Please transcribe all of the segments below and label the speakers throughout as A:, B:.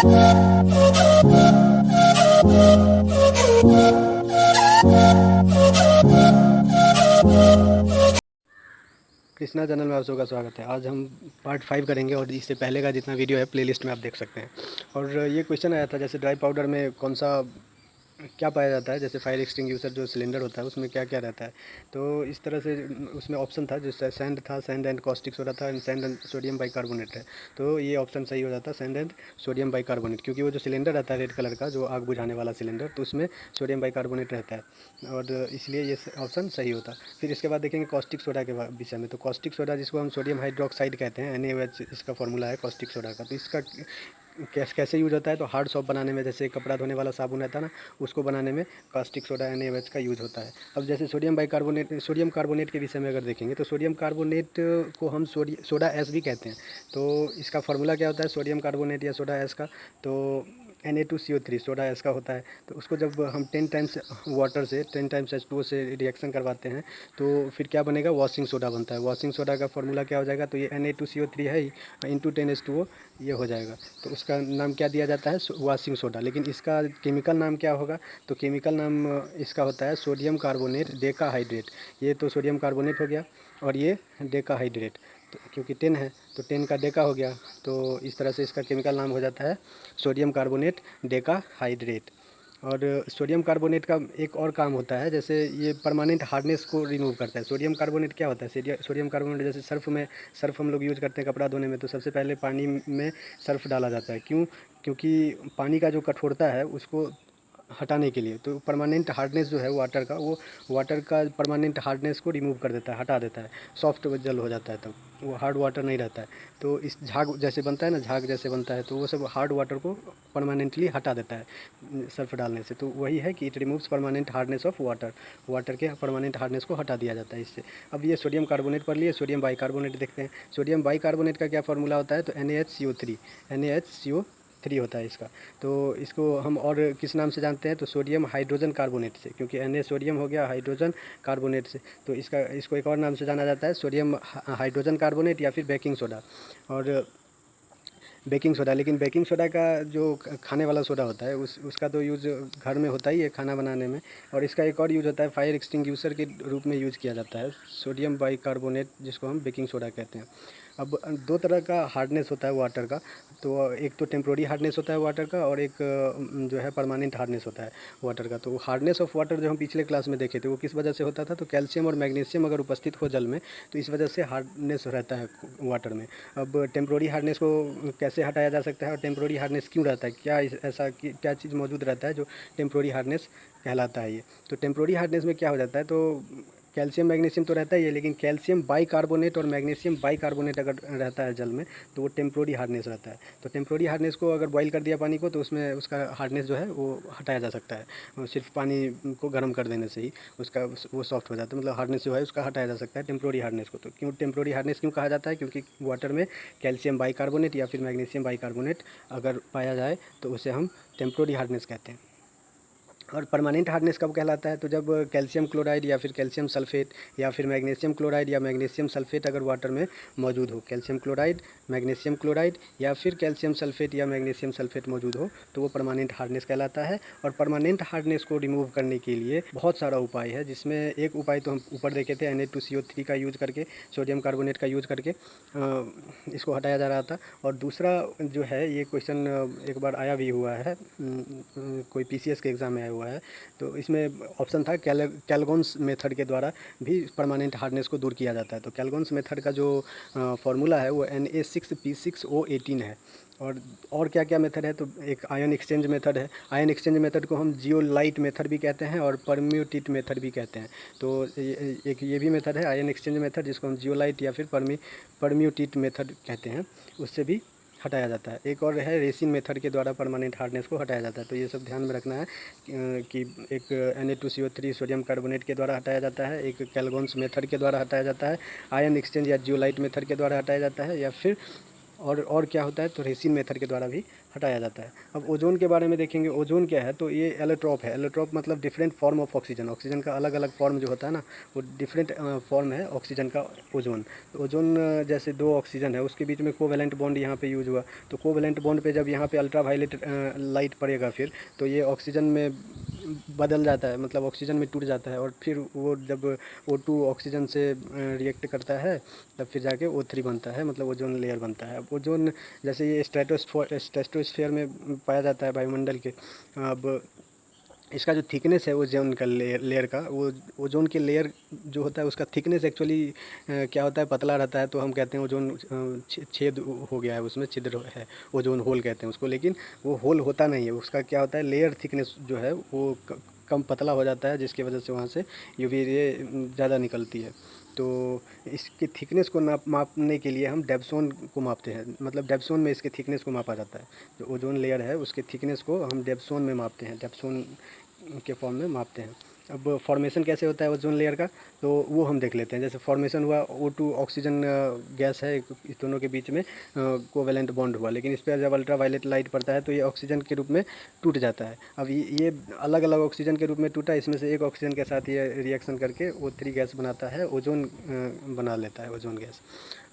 A: Krishna channel में आप सबका स्वागत है। आज हम पार्ट 5 करेंगे और इससे पहले का जितना वीडियो है प्लेलिस्ट में आप देख सकते हैं। और ये क्वेश्चन आया था जैसे ड्राई पाउडर में कौन सा क्या पाया जाता है, जैसे फायर एक्सटिंग्विशर जो सिलेंडर होता है उसमें क्या क्या रहता है। तो इस तरह से उसमें ऑप्शन था, जैसे सैंड था, सैंड एंड कॉस्टिक सोडा था, and sand and sodium bicarbonate है। तो ये ऑप्शन सही हो जाता है, सैंड एंड सोडियम बाइकार्बोनेट, क्योंकि वो जो सिलेंडर रहता है रेड कलर का जो आग बुझाने वाला सिलेंडर, तो उसमें सोडियम बाइकार्बोनेट रहता है और इसलिए ये ऑप्शन सही होता। फिर इसके बाद देखेंगे कॉस्टिक सोडा के विषय में। तो कॉस्टिक सोडा जिसको हम सोडियम हाइड्रोक्साइड कहते हैं, NaOH इसका फॉर्मूला है कॉस्टिक सोडा का। तो इसका कैसे यूज़ होता है, तो हार्ड सॉप बनाने में, जैसे कपड़ा धोने वाला साबुन रहता है ना, उसको बनाने में कास्टिक सोडा NaOH का यूज़ होता है। अब जैसे सोडियम कार्बोनेट के विषय में अगर देखेंगे तो सोडियम कार्बोनेट को हम सोडा ऐश भी कहते हैं। तो इसका फार्मूला क्या होता है सोडियम कार्बोनेट या सोडा ऐश का, तो Na2CO3 सोडा ऐश का होता है। तो उसको जब हम 10 टाइम्स वाटर से 10 टाइम्स H2O से रिएक्शन करवाते हैं तो फिर क्या बनेगा, वॉशिंग सोडा बनता है। वॉशिंग सोडा का फार्मूला क्या हो जाएगा, तो ये Na2CO3 है ही, इंटू 10H2O ये हो जाएगा। तो उसका नाम क्या दिया जाता है, वॉशिंग सोडा। लेकिन इसका केमिकल नाम क्या होगा, तो केमिकल नाम इसका होता है सोडियम कार्बोनेट डेकाहाइड्रेट। ये तो सोडियम कार्बोनेट हो गया और ये डेकाहाइड्रेट, तो क्योंकि 10 है तो 10 का डेका हो गया, तो इस तरह से इसका केमिकल नाम हो जाता है सोडियम कार्बोनेट डेकाहाइड्रेट। और सोडियम कार्बोनेट का एक और काम होता है, जैसे ये परमानेंट हार्डनेस को रिमूव करता है। सोडियम कार्बोनेट क्या होता है, सोडियम कार्बोनेट जैसे सर्फ हम लोग यूज़ करते हैं कपड़ा धोने में, तो सबसे पहले पानी में सर्फ डाला जाता है। क्यों, क्योंकि पानी का जो कठोरता है उसको हटाने के लिए। तो परमानेंट हार्डनेस जो है वाटर का, वो वाटर का परमानेंट हार्डनेस को रिमूव कर देता है, हटा देता है, सॉफ्ट जल हो जाता है, तब वो हार्ड वाटर नहीं रहता है। तो इस झाग जैसे बनता है ना, झाग जैसे बनता है, तो वो सब हार्ड वाटर को परमानेंटली हटा देता है सर्फ डालने से। तो वही है कि it removes permanent hardness of water, water के परमानेंट हार्डनेस को हटा दिया जाता है इससे। अब ये सोडियम कार्बोनेट पर लिए, सोडियम बाइकार्बोनेट देखते हैं। सोडियम बाइकार्बोनेट का क्या फार्मूला होता है, तो NaHCO3 होता है इसका। तो इसको हम और किस नाम से जानते हैं, तो सोडियम हाइड्रोजन कार्बोनेट से, क्योंकि Na सोडियम हो गया, हाइड्रोजन कार्बोनेट से। तो इसको एक और नाम से जाना जाता है सोडियम हाइड्रोजन कार्बोनेट या फिर बेकिंग सोडा। और बेकिंग सोडा, लेकिन बेकिंग सोडा का जो खाने वाला सोडा होता है उसका तो यूज़ घर में होता ही है खाना बनाने में। और इसका एक और यूज़ होता है फायर एक्सटिंग्विशर के रूप में यूज़ किया जाता है, सोडियम बाइकार्बोनेट, जिसको हम बेकिंग सोडा कहते हैं। अब दो तरह का हार्डनेस होता है वाटर का। तो एक तो टेम्प्रोरी हार्डनेस होता है वाटर का, और एक जो है परमानेंट हार्डनेस होता है वाटर का। तो हार्डनेस ऑफ वाटर जो हम पिछले क्लास में देखे थे वो किस वजह से होता था, तो कैल्शियम और मैग्नीशियम अगर उपस्थित हो जल में, तो इस वजह से हार्डनेस रहता है वाटर में। अब टेम्प्रोरी हार्डनेस को कैसे हटाया जा सकता है, और टेम्प्रोरी हार्डनेस क्यों रहता है, ऐसा क्या चीज़ मौजूद रहता है जो टेम्प्रोरी हार्डनेस कहलाता है ये। तो टेम्प्रोरी हार्डनेस में क्या हो जाता है, तो कैल्शियम मैग्नीशियम तो रहता ही है, लेकिन कैल्शियम बाइकार्बोनेट और मैग्नीशियम बाइकार्बोनेट अगर रहता है जल में, तो वो टेम्प्रोरी हार्डनेस रहता है। तो टेम्प्रोरी हार्डनेस को अगर बॉईल कर दिया पानी को, तो उसमें उसका हार्डनेस जो है वो हटाया जा सकता है, और सिर्फ पानी को गर्म कर देने से ही उसका वो सॉफ्ट हो जाता है, मतलब हार्डनेस जो है उसका हटाया जा सकता है टेम्प्रोरी हार्डनेस को। तो क्यों टेम्प्रोरी हार्डनेस क्यों कहा जाता है, क्योंकि वाटर में कैल्शियम बाइकार्बोनेट या फिर मैग्नीशियम बाइकार्बोनेट अगर पाया जाए तो उसे हम टेम्प्रोरी हार्डनेस कहते हैं। और परमानेंट हार्डनेस कब कहलाता है, तो जब कैल्शियम क्लोराइड या फिर कैल्शियम सल्फेट या फिर मैग्नीशियम क्लोराइड या मैग्नीशियम सल्फेट अगर वाटर में मौजूद हो, कैल्शियम क्लोराइड, मैग्नीशियम क्लोराइड या फिर कैल्शियम सल्फेट या मैग्नीशियम सल्फेट मौजूद हो, तो वो परमानेंट हार्डनेस कहलाता है। और परमानेंट हार्डनेस को रिमूव करने के लिए बहुत सारा उपाय है, जिसमें एक उपाय तो हम ऊपर देखे थे Na2CO3 का यूज़ करके, सोडियम कार्बोनेट का यूज़ करके इसको हटाया जा रहा था। और दूसरा जो है, ये क्वेश्चन एक बार आया भी हुआ है, कोई PCS के एग्ज़ाम में आया हुआ है। तो इसमें ऑप्शन था कैलगोन्स मेथड के द्वारा भी परमानेंट हार्डनेस को दूर किया जाता है। तो कैलगोन्स मेथड का जो फार्मूला है वो Na6P6O18 है। और क्या क्या मेथड है, तो एक आयन एक्सचेंज मेथड है। आयन एक्सचेंज मेथड को हम जियोलाइट मेथड भी कहते हैं और परम्यूटेट मेथड भी कहते हैं। तो एक ये भी मेथड है आयन एक्सचेंज मेथड, जिसको हम जियोलाइट या फिर परम्यूटेट मेथड कहते हैं, उससे भी हटाया जाता है। एक और है रेसिन मेथड के द्वारा परमानेंट हार्डनेस को हटाया जाता है। तो ये सब ध्यान में रखना है कि एक Na2CO3 सोडियम कार्बोनेट के द्वारा हटाया जाता है, एक कैलगोन्स मेथड के द्वारा हटाया जाता है, आयन एक्सचेंज या जियोलाइट मेथड के द्वारा हटाया जाता है, या फिर और क्या होता है, तो रेसिन मेथड के द्वारा भी हटाया जाता है। अब ओजोन के बारे में देखेंगे, ओजोन क्या है, तो ये एलोट्रॉप है। एलोट्रॉप मतलब different form of oxygen, oxygen का अलग अलग फॉर्म जो होता है ना, वो डिफरेंट फॉर्म है ऑक्सीजन का ओजोन। तो ओजोन जैसे दो ऑक्सीजन है, उसके बीच में कोवेलेंट बॉन्ड यहाँ पे यूज हुआ, तो कोवेलेंट बॉन्ड पे जब यहाँ पे अल्ट्रावायलेट लाइट पड़ेगा फिर, तो ये ऑक्सीजन में बदल जाता है, मतलब ऑक्सीजन में टूट जाता है, और फिर वो जब O2 ऑक्सीजन से रिएक्ट करता है, तब फिर जाके O3 बनता है, मतलब ओजोन लेयर बनता है। अब ओजोन जैसे ये स्ट्रेटोस्फेयर में पाया जाता है वायुमंडल के। अब इसका जो थिकनेस है ओजोन का लेयर का, वो ओजोन के लेयर जो होता है उसका थिकनेस एक्चुअली क्या होता है, पतला रहता है, तो हम कहते हैं ओजोन छेद हो गया है, उसमें छिद्र है, ओजोन होल कहते हैं उसको। लेकिन वो होल होता नहीं है, उसका क्या होता है, लेयर थिकनेस जो है वो कम पतला हो जाता है, जिसकी वजह से वहाँ से यूवी रे ज़्यादा निकलती है। तो इसकी थिकनेस को मापने के लिए हम डेप्सोन को मापते हैं, मतलब डेप्सोन में इसके थिकनेस को मापा जाता है। जो ओजोन लेयर है उसके थिकनेस को हम डेप्सोन में मापते हैं, डेप्सोन के फॉर्म में मापते हैं। अब फॉर्मेशन कैसे होता है ओजोन लेयर का, तो वो हम देख लेते हैं। जैसे फॉर्मेशन हुआ, O2 ऑक्सीजन गैस है, इस दोनों के बीच में कोवेलेंट बॉन्ड हुआ, लेकिन इस पर जब अल्ट्रावायलेट लाइट पड़ता है तो ये ऑक्सीजन के रूप में टूट जाता है। अब ये अलग अलग ऑक्सीजन के रूप में टूटा, इसमें से एक ऑक्सीजन के साथ ये रिएक्शन करके O3 गैस बनाता है, ओजोन बना लेता है, ओजोन गैस।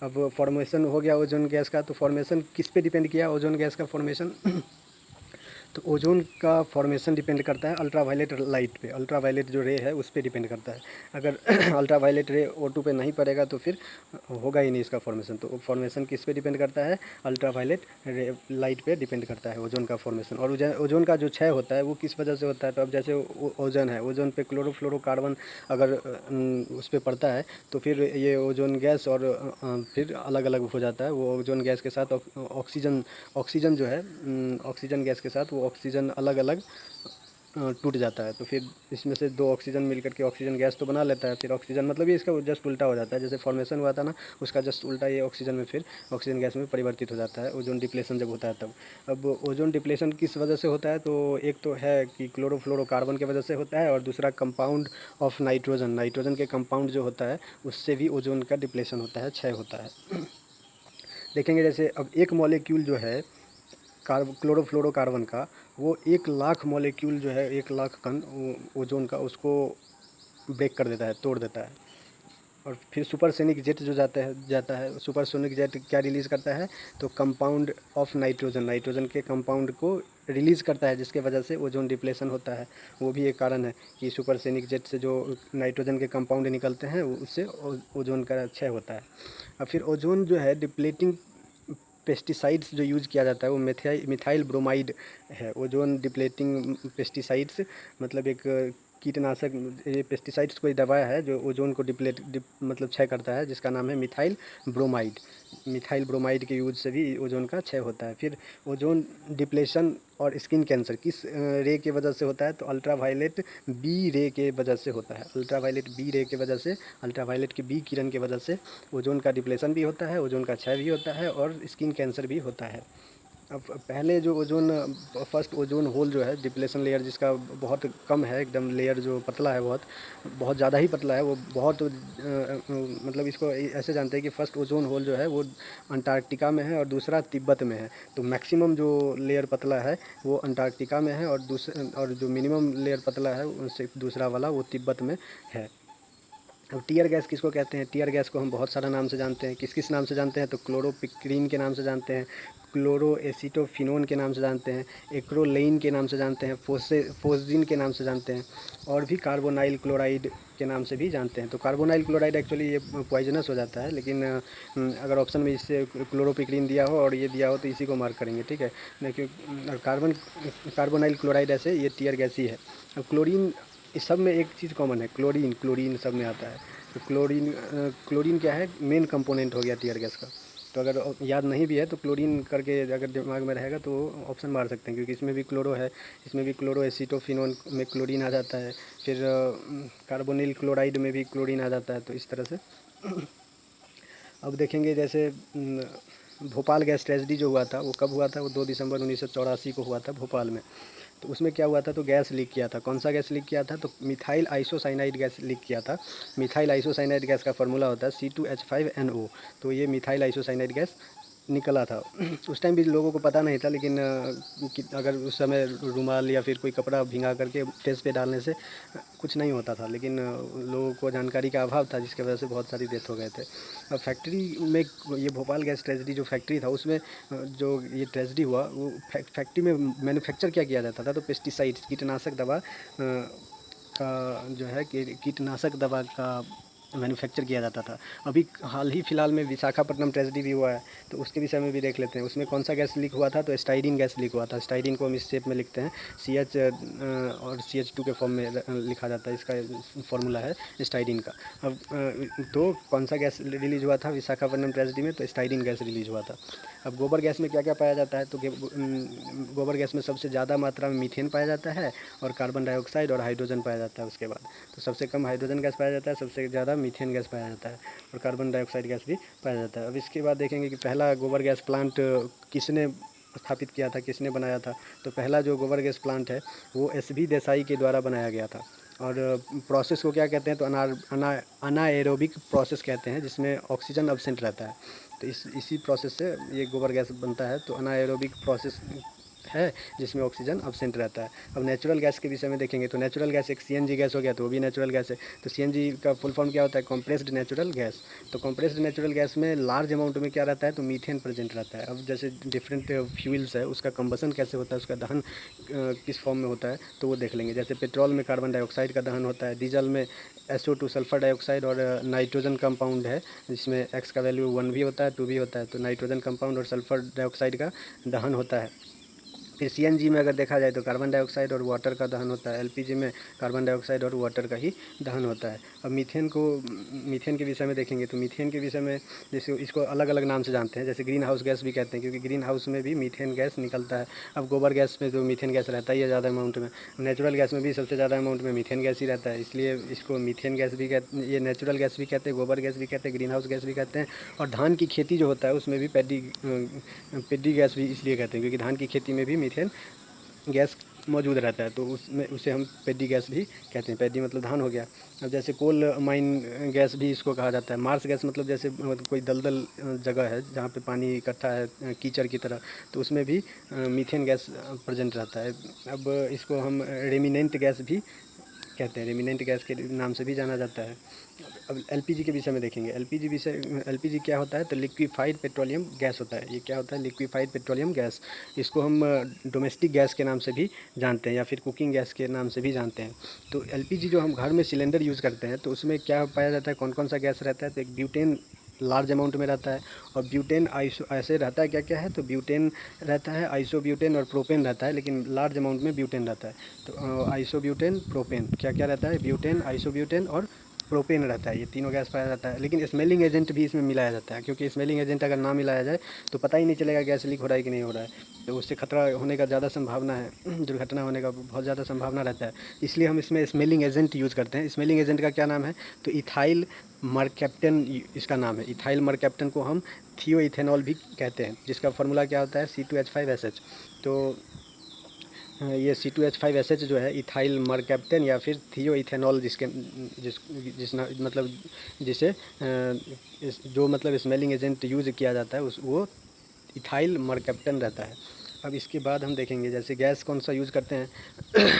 A: अब फॉर्मेशन हो गया ओजोन गैस का, तो फॉर्मेशन किस पे डिपेंड किया ओजोन गैस का फॉर्मेशन तो ओजोन का फॉर्मेशन डिपेंड करता है अल्ट्रावायलेट लाइट पे, अल्ट्रावायलेट जो रे है उस पर डिपेंड करता है। अगर अल्ट्रावायलेट रे O2 पे नहीं पड़ेगा तो फिर होगा ही नहीं इसका फॉर्मेशन। तो फॉर्मेशन किस पे डिपेंड करता है, अल्ट्रावायलेट रे लाइट पे डिपेंड करता है ओजोन का फॉर्मेशन। और ओजोन का जो क्षय होता है वो किस वजह से होता है, तो अब जैसे ओजोन है, ओजोन पे क्लोरोफ्लोरोकार्बन अगर उस पर पड़ता है तो फिर ये ओजोन गैस और फिर अलग अलग हो जाता है। वो ओजोन गैस के साथ ऑक्सीजन ऑक्सीजन जो है ऑक्सीजन गैस के साथ वो ऑक्सीजन अलग अलग टूट जाता है। तो फिर इसमें से दो ऑक्सीजन मिलकर के ऑक्सीजन गैस तो बना लेता है, फिर ऑक्सीजन मतलब ये इसका जस्ट उल्टा हो जाता है, जैसे फॉर्मेशन हुआ था ना उसका जस्ट उल्टा ये ऑक्सीजन में फिर ऑक्सीजन गैस में परिवर्तित हो जाता है ओजोन डिप्लेशन जब होता है तब। अब ओजोन डिप्लेशन किस वजह से होता है, तो एक तो है कि क्लोरोफ्लोरोकार्बन की वजह से होता है, और दूसरा कंपाउंड ऑफ नाइट्रोजन, नाइट्रोजन के कंपाउंड जो होता है उससे भी ओजोन का डिप्लेशन होता है, क्षय होता है। देखेंगे जैसे अब एक मॉलिक्यूल जो है क्लोरोफ्लोरोकार्बन का, वो 1 लाख मॉलिक्यूल जो है, 1 लाख कण ओजोन का उसको ब्रेक कर देता है, तोड़ देता है। और फिर सुपरसोनिक जेट जो जाता है सुपरसोनिक जेट क्या रिलीज़ करता है, तो कंपाउंड ऑफ नाइट्रोजन, नाइट्रोजन के कंपाउंड को रिलीज़ करता है, जिसके वजह से ओजोन डिप्लेशन होता है। वो भी एक कारण है कि सुपरसोनिक जेट से जो नाइट्रोजन के कंपाउंड निकलते हैं उससे ओजोन का क्षय होता है। अब फिर ओजोन जो है डिप्लेटिंग पेस्टिसाइड्स जो यूज़ किया जाता है वो मिथाइल ब्रोमाइड है। ओजोन डिप्लेटिंग पेस्टिसाइड्स मतलब एक कीटनाशक, ये पेस्टिसाइड्स कोई दवा है जो ओजोन को मतलब क्षय करता है, जिसका नाम है मिथाइल ब्रोमाइड। मिथाइल ब्रोमाइड के यूज से भी ओजोन का क्षय होता है। फिर ओजोन डिप्लेशन और स्किन कैंसर किस रे के वजह से होता है, तो अल्ट्रावायलेट बी रे के वजह से होता है। अल्ट्रावायलेट बी रे के वजह से, अल्ट्रावायलेट की बी किरण के वजह से ओजोन का डिप्लेशन भी होता है, ओजोन का क्षय भी होता है, और स्किन कैंसर भी होता है। अब पहले जो ओजोन फर्स्ट ओजोन होल जो है डिप्लेशन लेयर जिसका बहुत कम है, एकदम लेयर जो पतला है, बहुत बहुत ज़्यादा ही पतला है, वो बहुत मतलब इसको ऐसे जानते हैं कि फर्स्ट ओजोन होल जो है वो अंटार्कटिका में है और दूसरा तिब्बत में है। तो मैक्सिमम जो लेयर पतला है वो अंटार्कटिका में है, और जो मिनिमम लेयर पतला है उससे दूसरा वाला वो तिब्बत में है। अब टीयर गैस किसको कहते हैं, टीयर गैस को हम बहुत सारा नाम से जानते हैं। किस किस नाम से जानते हैं, तो क्लोरोपिक्रीन के नाम से जानते हैं, क्लोरोएसिटोफिनोन के नाम से जानते हैं, एक्रोलेइन के नाम से जानते हैं, फोस्जिन के नाम से जानते हैं, और भी कार्बोनाइल क्लोराइड के नाम से भी जानते हैं। तो कार्बोनाइल क्लोराइड एक्चुअली ये पॉइजनस हो जाता है, लेकिन अगर ऑप्शन में इससे क्लोरोपिक्रीन दिया हो और ये दिया हो तो इसी को मार्क करेंगे, ठीक है। लेकिन कार्बोनाइल क्लोराइड ऐसे ये टीयर गैस ही है। अब क्लोरीन, इस सब में एक चीज़ कॉमन है, क्लोरीन, क्लोरीन सब में आता है। तो क्लोरीन क्या है, मेन कंपोनेंट हो गया टीयर गैस का। तो अगर याद नहीं भी है तो क्लोरीन करके अगर दिमाग में रहेगा तो ऑप्शन मार सकते हैं, क्योंकि इसमें भी क्लोरो है, इसमें भी क्लोरोएसिटोफिनोन में क्लोरीन आ जाता है, फिर कार्बोनिल क्लोराइड में भी क्लोरीन आ जाता है। तो इस तरह से अब देखेंगे जैसे भोपाल गैस ट्रेजेडी जो हुआ था वो कब हुआ था, वो 2 दिसंबर 1984 को हुआ था भोपाल में। तो उसमें क्या हुआ था, तो गैस लीक किया था। कौन सा गैस लीक किया था, तो मिथाइल आइसोसाइनाइड गैस लीक किया था। मिथाइल आइसोसाइनाइड गैस का फार्मूला होता है C2H5NO। तो ये मिथाइल आइसोसाइनाइड गैस निकला था। उस टाइम भी लोगों को पता नहीं था, लेकिन अगर उस समय रुमाल या फिर कोई कपड़ा भिंगा करके फेस पे डालने से कुछ नहीं होता था, लेकिन लोगों को जानकारी का अभाव था, जिसकी वजह से बहुत सारी डेथ हो गए थे। अब फैक्ट्री में ये भोपाल गैस ट्रेजेडी जो फैक्ट्री था, उसमें जो ये ट्रेजेडी हुआ, वो फैक्ट्री में मैन्युफैक्चर क्या किया जाता था, तो पेस्टिसाइड्स, कीटनाशक दवा का जो है कि कीटनाशक दवा का मैन्युफैक्चर किया जाता था। अभी हाल ही फ़िलहाल में विशाखापट्टनम ट्रेजेडी भी हुआ है, तो उसके विषय में भी देख लेते हैं। उसमें कौन सा गैस लीक हुआ था, तो स्टाइरिन गैस लीक हुआ था। स्टाइरिन को हम इस शेप में लिखते हैं, CH और CH2 के फॉर्म में लिखा जाता है, इसका फॉर्मूला है स्टाइरिन का। अब तो कौन सा गैस रिलीज़ हुआ था विशाखापट्टनम ट्रेजेडी में, तो स्टाइरिन गैस रिलीज़ हुआ था। अब गोबर गैस में क्या क्या पाया जाता है, तो गोबर गैस में सबसे ज़्यादा मात्रा में मीथेन पाया जाता है, और कार्बन डाइऑक्साइड और हाइड्रोजन पाया जाता है। उसके बाद तो सबसे कम हाइड्रोजन गैस पाया जाता है, सबसे ज़्यादा मीथेन गैस पाया जाता है, और कार्बन डाइऑक्साइड गैस भी पाया जाता है। अब इसके बाद देखेंगे कि पहला गोबर गैस प्लांट किसने स्थापित किया था, किसने बनाया था, तो पहला जो गोबर गैस प्लांट है वो SB देसाई के द्वारा बनाया गया था। और प्रोसेस को क्या कहते हैं, तो अनाएरोबिक प्रोसेस कहते हैं, जिसमें ऑक्सीजन अब्सेंट रहता है। तो इसी प्रोसेस से ये गोबर गैस बनता है। तो अनाएरोबिक प्रोसेस है जिसमें ऑक्सीजन अब्सेंट रहता है। अब नेचुरल गैस के विषय में देखेंगे, तो नेचुरल गैस एक CNG गैस हो गया, तो वो भी नेचुरल गैस है। तो CNG का फुल फॉर्म क्या होता है, कंप्रेस्ड नेचुरल गैस। तो कंप्रेस्ड नेचुरल गैस में लार्ज अमाउंट में क्या रहता है, तो मीथेन प्रेजेंट रहता है। अब जैसे डिफरेंट फ्यूल्स है, उसका कंबसन कैसे होता है, उसका दहन किस फॉर्म में होता है, तो वो देख लेंगे। जैसे पेट्रोल में कार्बन डाइऑक्साइड का दहन होता है, डीजल में SO2 सल्फर डाइऑक्साइड और नाइट्रोजन कंपाउंड है, जिसमें X का वैल्यू 1 भी होता है, 2 भी होता है। तो नाइट्रोजन कंपाउंड और सल्फर डाइऑक्साइड का दहन होता है। फिर CNG में अगर देखा जाए तो कार्बन डाइऑक्साइड और वाटर का दहन होता है। LPG में कार्बन डाइऑक्साइड और वाटर का ही दहन होता है। अब मीथेन के विषय में देखेंगे, तो मीथेन के विषय में जैसे इसको अलग अलग नाम से जानते हैं, जैसे ग्रीन हाउस गैस भी कहते हैं, क्योंकि ग्रीन हाउस में भी मीथेन गैस निकलता है। अब गोबर गैस में जो मीथेन गैस रहता ही है ज़्यादा अमाउंट में, नेचुरल गैस में भी सबसे ज़्यादा अमाउंट में मीथेन गैस ही रहता है, इसलिए इसको मीथेन गैस भी कहते हैं, ये नेचुरल गैस भी कहते हैं, गोबर गैस भी कहते हैं, ग्रीन हाउस गैस भी कहते हैं। और धान की खेती जो होता है उसमें भी पेडी गैस भी इसलिए कहते हैं, क्योंकि धान की खेती में भी मीथेन गैस मौजूद रहता है, तो उसमें उसे हम पेडी गैस भी कहते हैं। पेडी मतलब धान हो गया। अब जैसे कोल माइन गैस भी इसको कहा जाता है। मार्स गैस मतलब जैसे मतलब कोई दलदल जगह है जहाँ पे पानी इकट्ठा है कीचड़ की तरह, तो उसमें भी मीथेन गैस प्रेजेंट रहता है। अब इसको हम रेमिनेंट गैस भी कहते हैं, रेमिनेंट गैस के नाम से भी जाना जाता है। अब LPG के विषय में देखेंगे। LPG क्या होता है, तो लिक्विफाइड पेट्रोलियम गैस होता है। ये क्या होता है, लिक्विफाइड पेट्रोलियम गैस। इसको हम डोमेस्टिक गैस के नाम से भी जानते हैं, या फिर कुकिंग गैस के नाम से भी जानते हैं। तो LPG जो हम घर में सिलेंडर यूज़ करते हैं, तो उसमें क्या पाया जाता है, कौन कौन सा गैस रहता है, तो एक ब्यूटेन लार्ज अमाउंट में रहता है, और ब्यूटेन आइसो ऐसे रहता है, क्या क्या है, तो ब्यूटेन रहता है, आइसोब्यूटेन और प्रोपेन रहता है, लेकिन लार्ज अमाउंट में ब्यूटेन रहता है। तो आइसोब्यूटेन, प्रोपेन, क्या क्या रहता है, ब्यूटेन, आइसोब्यूटेन और प्रोपेन रहता है। ये तीनों गैस पाया जाता है, लेकिन स्मेलिंग एजेंट भी इसमें मिलाया जाता है, क्योंकि स्मेलिंग एजेंट अगर ना मिलाया जाए तो पता ही नहीं चलेगा गैस लीक हो रहा है कि नहीं हो रहा है, तो उससे खतरा होने का ज़्यादा संभावना है, दुर्घटना होने का बहुत ज़्यादा संभावना रहता है। इसलिए हम इसमें स्मेलिंग एजेंट यूज़ करते हैं। स्मेलिंग एजेंट का क्या नाम है, तो इथाइल मरकैप्टन इसका नाम है। इथाइल मरकैप्टन को हम थियोइथेनॉल भी कहते हैं, जिसका फार्मूला क्या होता है, C2H5SH। तो ये C2H5SH जो है इथाइल मरकैप्टन या फिर थियो इथेनॉल, जिसके जिस जिस ना मतलब जिसे जो मतलब स्मेलिंग एजेंट यूज़ किया जाता है, उस वो इथाइल मरकैप्टन रहता है। अब इसके बाद हम देखेंगे जैसे गैस कौन सा यूज़ करते हैं।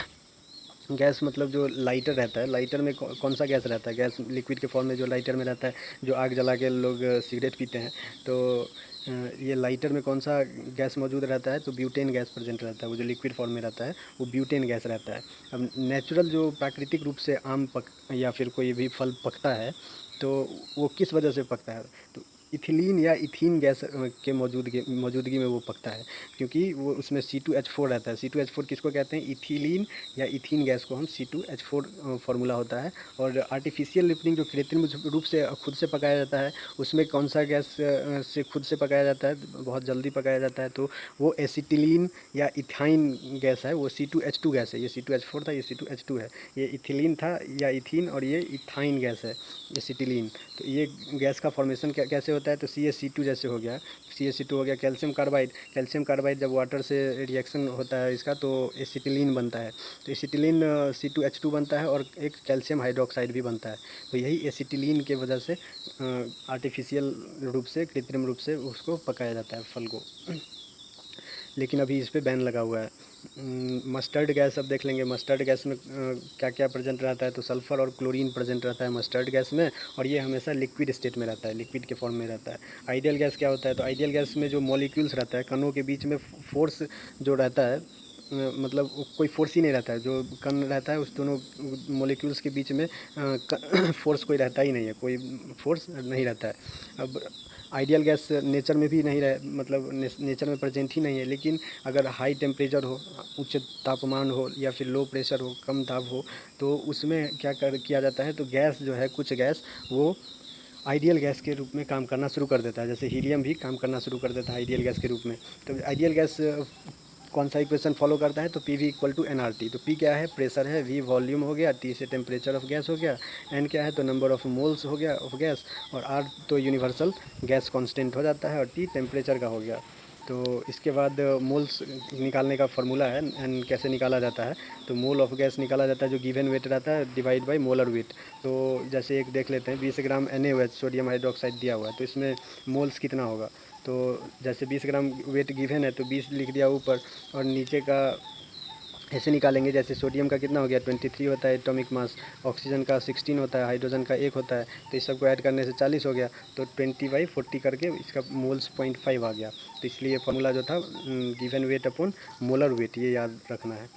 A: गैस मतलब जो लाइटर रहता है, लाइटर में कौन सा गैस रहता है, गैस लिक्विड के फॉर्म में जो लाइटर में रहता है, जो आग जला के लोग सिगरेट पीते हैं, तो ये लाइटर में कौन सा गैस मौजूद रहता है, तो ब्यूटेन गैस प्रेजेंट रहता है। वो जो लिक्विड फॉर्म में रहता है वो ब्यूटेन गैस रहता है। अब नेचुरल जो प्राकृतिक रूप से आम या फिर कोई भी फल पकता है, तो वो किस वजह से पकता है, तो इथिलीन या इथीन गैस के मौजूदगी में वो पकता है, क्योंकि वो उसमें C2H4 रहता है। C2H4 किसको कहते हैं, इथिलीन या इथीन गैस को हम C2H4 फार्मूला होता है। और आर्टिफिशियल लिफ्टिंग जो कृत्रिम रूप से खुद से पकाया जाता है, उसमें कौन सा गैस से खुद से पकाया जाता है, बहुत जल्दी पकाया जाता है, तो वो एसिटिलीन या इथाइन गैस है, वो C2H2 गैस है। ये C2H4 था, ये C2H2 है। ये इथिलीन था या इथीन, और ये इथाइन गैस है, एसिटिलीन। तो ये गैस का फॉर्मेशन कैसे होता है, होता है तो CaC2 जैसे हो गया, CaC2 हो गया कैल्शियम कार्बाइड जब वाटर से रिएक्शन होता है इसका तो एसिटिलीन बनता है, तो एसिटिलीन C2H2 बनता है और एक कैल्शियम हाइड्रोक्साइड भी बनता है। तो यही एसिटिलीन के वजह से आर्टिफिशियल रूप से, कृत्रिम रूप से उसको पकाया जाता है फल को। लेकिन अभी इस पे बैन लगा हुआ है। मस्टर्ड गैस अब देख लेंगे, मस्टर्ड गैस में क्या क्या प्रेजेंट रहता है, तो सल्फ़र और क्लोरीन प्रेजेंट रहता है मस्टर्ड गैस में, और ये हमेशा लिक्विड स्टेट में रहता है, लिक्विड के फॉर्म में रहता है। आइडियल गैस क्या होता है, तो आइडियल गैस में जो मॉलिक्यूल्स रहता है, कणों के बीच में फोर्स जो रहता है, मतलब कोई फोर्स ही नहीं रहता है, जो कण रहता है उस दोनों मॉलिक्यूल्स के बीच में फोर्स कोई रहता ही नहीं है, कोई फोर्स नहीं रहता है। अब आइडियल गैस नेचर में भी नहीं रहे, मतलब नेचर में प्रेजेंट ही नहीं है, लेकिन अगर हाई टेम्परेचर हो, उच्च तापमान हो, या फिर लो प्रेशर हो, कम दाब हो, तो उसमें क्या किया जाता है, तो गैस जो है, कुछ गैस वो आइडियल गैस के रूप में काम करना शुरू कर देता है, जैसे हीलियम भी काम करना शुरू कर देता है आइडियल गैस के रूप में। तो आइडियल गैस कौन सा इक्वेशन फॉलो करता है, तो PV इक्वल टू nRT। तो P क्या है, प्रेशर है, V वॉल्यूम हो गया, T से टेम्परेचर ऑफ गैस हो गया, N क्या है, तो नंबर ऑफ मोल्स हो गया ऑफ गैस, और R तो यूनिवर्सल गैस कांस्टेंट हो जाता है, और T टेम्परेचर का हो गया। तो इसके बाद मोल्स निकालने का फार्मूला है, एन कैसे निकाला जाता है, तो मोल ऑफ गैस निकाला जाता है जो गिवन वेट रहता है डिवाइड बाय मोलर वेट। तो जैसे एक देख लेते हैं, 20 ग्राम NaOH सोडियम हाइड्रोक्साइड दिया हुआ है, तो इसमें मोल्स कितना होगा, तो जैसे 20 ग्राम वेट गिवन है तो 20 लिख दिया ऊपर, और नीचे का ऐसे निकालेंगे, जैसे सोडियम का कितना हो गया 23 होता है एटॉमिक मास, ऑक्सीजन का 16 होता है, हाइड्रोजन का 1 होता है, तो इस सबको ऐड करने से 40 हो गया, तो 20/40 करके इसका मोल्स 0.5 आ गया। तो इसलिए फार्मूला जो था given weight upon molar weight, ये याद रखना है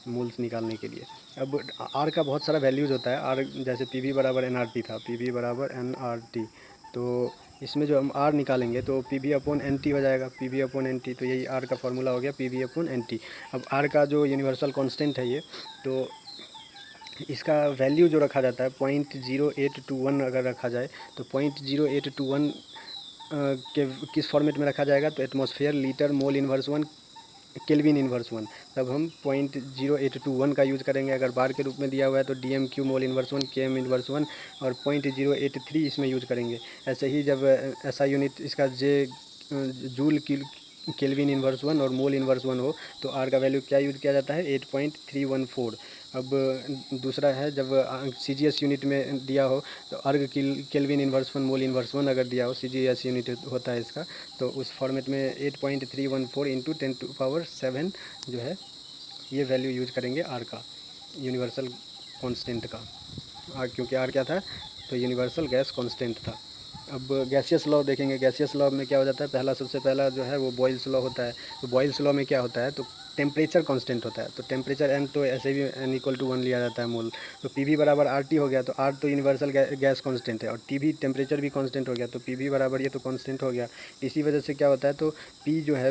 A: मोल्स निकालने के लिए। अब आर का बहुत सारा वैल्यूज़ होता है, आर जैसे PV बराबर nRT था, PV बराबर nRT, तो इसमें जो हम आर निकालेंगे तो PV अपॉन NT हो जाएगा, PV अपॉन NT, तो यही आर का फार्मूला हो गया, PV अपॉन NT। अब आर का जो यूनिवर्सल कांस्टेंट है ये, तो इसका वैल्यू जो रखा जाता है 0.0821 अगर रखा जाए, तो 0.0821 के किस फॉर्मेट में रखा जाएगा, तो atmosphere litre mole inverse 1 kelvin inverse 1, तब हम 0.0821 का यूज़ करेंगे। अगर बार के रूप में दिया हुआ है तो DMQ मोल इन्वर्स 1 KM इन्वर्स 1 और 0.083 इसमें यूज़ करेंगे। ऐसे ही जब ऐसा यूनिट इसका जूल केल्विन इन्वर्स 1 और मोल इन्वर्स 1 हो, तो आर का वैल्यू क्या यूज़ किया जाता है 8.314। अब दूसरा है जब CGS यूनिट में दिया हो, तो अर्ग केल्विन इन्वर्स 1 मोल इन्वर्स 1 अगर दिया हो, CGS यूनिट होता है इसका, तो उस फॉर्मेट में 8.314 इंटू 10⁻7 जो है ये वैल्यू यूज करेंगे आर का, यूनिवर्सल कांस्टेंट का। क्योंकि आर क्या था, तो यूनिवर्सल गैस कांस्टेंट था। अब गैसियस लॉ देखेंगे, गैसियस लॉ में क्या हो जाता है, सबसे पहला जो है वो बॉयल्स लॉ होता है। तो बॉयल्स लॉ में क्या होता है, तो टेम्परेचर कांस्टेंट होता है, तो टेम्परेचर n तो ऐसे भी n इक्वल टू 1 लिया जाता है मोल, तो PV बराबर RT हो गया, तो R तो यूनिवर्सल गैस कांस्टेंट है, और T भी टेम्परेचर भी कांस्टेंट हो गया, तो PV बराबर ये तो कांस्टेंट हो गया। इसी वजह से क्या होता है, तो P जो है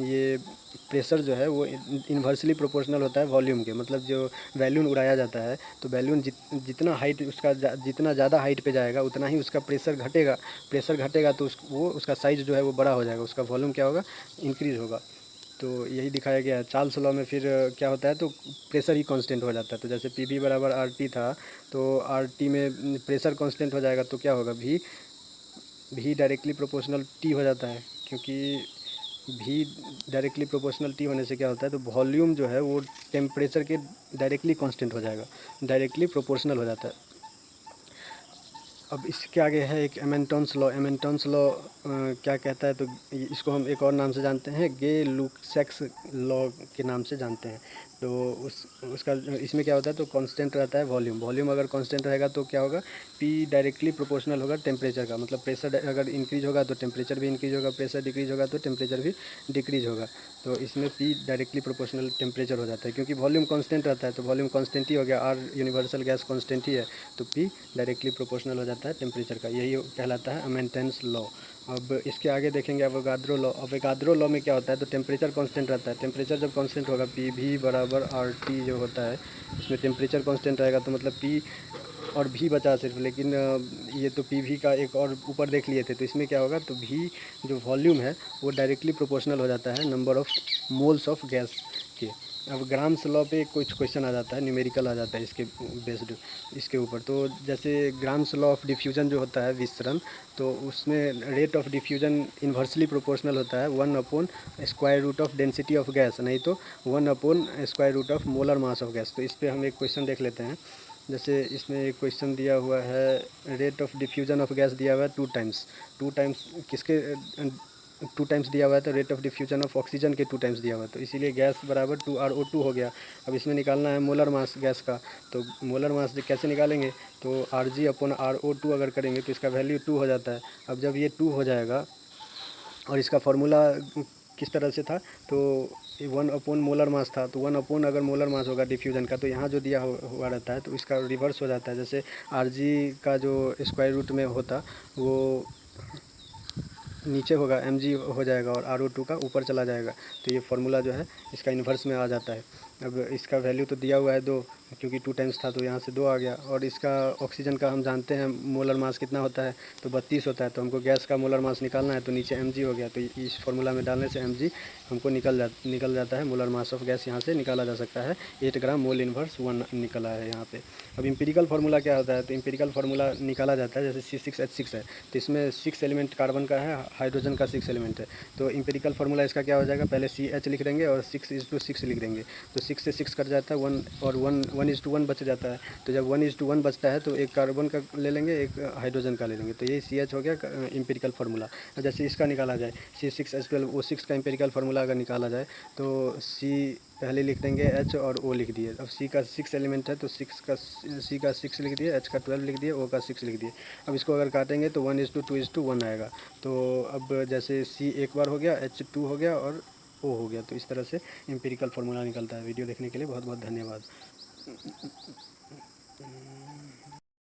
A: ये प्रेशर जो है वो इन्वर्सली प्रोपोर्शनल होता है वॉल्यूम के, मतलब जो बैलून उड़ाया जाता है, तो बैलून जितना हाइट उसका जितना ज़्यादा हाइट पे जाएगा उतना ही उसका प्रेशर घटेगा, तो उसका साइज़ जो है वो बड़ा हो जाएगा, उसका वॉल्यूम क्या होगा, इंक्रीज़ होगा। तो यही दिखाया गया है चार्ल्स लॉ में। फिर क्या होता है, तो प्रेशर ही कांस्टेंट हो जाता है, तो जैसे PV बराबर RT था, तो RT में प्रेशर कांस्टेंट हो जाएगा, तो क्या होगा, भी डायरेक्टली प्रोपोर्शनल T हो जाता है, क्योंकि भी डायरेक्टली प्रोपोर्शनल T होने से क्या होता है, तो वॉल्यूम जो है वो टेम्परेचर के डायरेक्टली कांस्टेंट हो जाएगा, डायरेक्टली प्रोपोर्शनल हो जाता है। अब इसके आगे है एक एमेंटॉन्स लॉ। एमेंटॉन्स लॉ क्या कहता है, तो इसको हम एक और नाम से जानते हैं, गे लुसेक्स लॉ के नाम से जानते हैं। तो उसका इसमें क्या होता है, तो कांस्टेंट रहता है वॉल्यूम अगर कांस्टेंट रहेगा तो क्या होगा, P डायरेक्टली प्रोपोर्शनल होगा टेम्परेचर का, मतलब प्रेशर अगर इंक्रीज होगा तो टेम्परेचर भी इंक्रीज होगा, प्रेशर डिक्रीज होगा तो टेम्परेचर भी डिक्रीज होगा। तो इसमें P डायरेक्टली प्रोपोर्शनल टेम्परेचर हो जाता है, क्योंकि वॉल्यूम कांस्टेंट रहता है, तो वॉल्यूम कांस्टेंट ही हो गया, R यूनिवर्सल गैस कांस्टेंट ही है, तो P डायरेक्टली प्रोपोर्शनल हो जाता है टेम्परेचर का, यही कहलाता है अमेंटेंस लॉ। अब इसके आगे देखेंगे अवोगाद्रो लॉ। अवोगाद्रो लॉ में क्या होता है, तो टेम्परेचर कांस्टेंट रहता है, टेम्परेचर जब कांस्टेंट होगा PV बराबर RT जो होता है, इसमें टेम्परेचर कांस्टेंट रहेगा, तो मतलब P और V बचा सिर्फ, लेकिन ये तो PV का एक और ऊपर देख लिए थे, तो इसमें क्या होगा, तो V जो वॉल्यूम है वो डायरेक्टली प्रोपोर्शनल हो जाता है number of moles of gas के। अब ग्राम्स लॉ पे कुछ क्वेश्चन आ जाता है, न्यूमेरिकल आ जाता है इसके बेस्ड इसके ऊपर। तो जैसे ग्राम्स लॉ ऑफ डिफ्यूजन जो होता है विसरण, तो उसमें rate of diffusion inversely proportional होता है 1/स्क्वायर root of density of gas, नहीं तो 1/स्क्वायर root of molar mass of gas. तो इस पर हम एक क्वेश्चन देख लेते हैं। जैसे इसमें एक क्वेश्चन दिया हुआ है, rate of diffusion of gas दिया हुआ है 2 टाइम्स किसके 2 टाइम्स दिया हुआ है, तो rate of diffusion of oxygen के 2 टाइम्स दिया हुआ है, तो इसीलिए गैस बराबर 2RO2 हो गया। अब इसमें निकालना है मोलर मास गैस का, तो मोलर मास कैसे निकालेंगे, तो Rg/RO2 अगर करेंगे तो इसका वैल्यू 2 हो जाता है। अब जब ये 2 हो जाएगा, और इसका फार्मूला किस तरह से था, तो 1/मोलर मास था, तो 1/ अगर मोलर मास होगा डिफ्यूजन का, तो यहाँ जो दिया हुआ रहता है तो इसका रिवर्स हो जाता है। जैसे Rg का जो स्क्वायर रूट में होता वो नीचे होगा, mg हो जाएगा, और RO2 का ऊपर चला जाएगा, तो ये फार्मूला जो है इसका इन्वर्स में आ जाता है। अब इसका वैल्यू तो दिया हुआ है 2, क्योंकि 2 टाइम्स था तो यहाँ से 2 आ गया। और इसका ऑक्सीजन का हम जानते हैं मोलर मास कितना होता है, तो 32 होता है, तो हमको गैस का मोलर मास निकालना है, तो नीचे mg हो गया, तो इस फार्मूला में डालने से mg हमको निकल जाता है। मोलर मास ऑफ गैस यहाँ से निकाला जा सकता है, 8 ग्राम मोल इन्वर्स 1 निकला है यहाँ पे। अब इंपेरिकल फार्मूला क्या होता है, तो इंपेरिकल फार्मूला निकाला जाता है, जैसे C6H6 है, तो इसमें 6 एलिमेंट कार्बन का है, हाइड्रोजन का 6 एलिमेंट है, तो इंपेरिकल फार्मूला इसका क्या हो जाएगा, पहले CH लिख देंगे और 6:6 लिख देंगे, तो 6 से 6 कट जाता है, 1 और 1:1 बच जाता है। तो जब 1:1 बचता है तो एक कार्बन का ले लेंगे, एक हाइड्रोजन का ले लेंगे, तो यही CH हो गया इंपेरिकल फार्मूला। जैसे इसका निकाला जाए C6H12O6 का इंपेरिकल फार्मूला अगर निकाला जाए, तो C पहले लिख देंगे H और O लिख दिए। अब C का 6 एलिमेंट है, तो C का 6 लिख दिए, H का 12 लिख दिए, O का 6 लिख दिए। अब इसको अगर काटेंगे तो 1:2:1 आएगा। तो अब जैसे C एक बार हो गया, H 2 हो गया और O हो गया, तो इस तरह से इंपेरिकल फार्मूला निकलता है। वीडियो देखने के लिए बहुत बहुत धन्यवाद।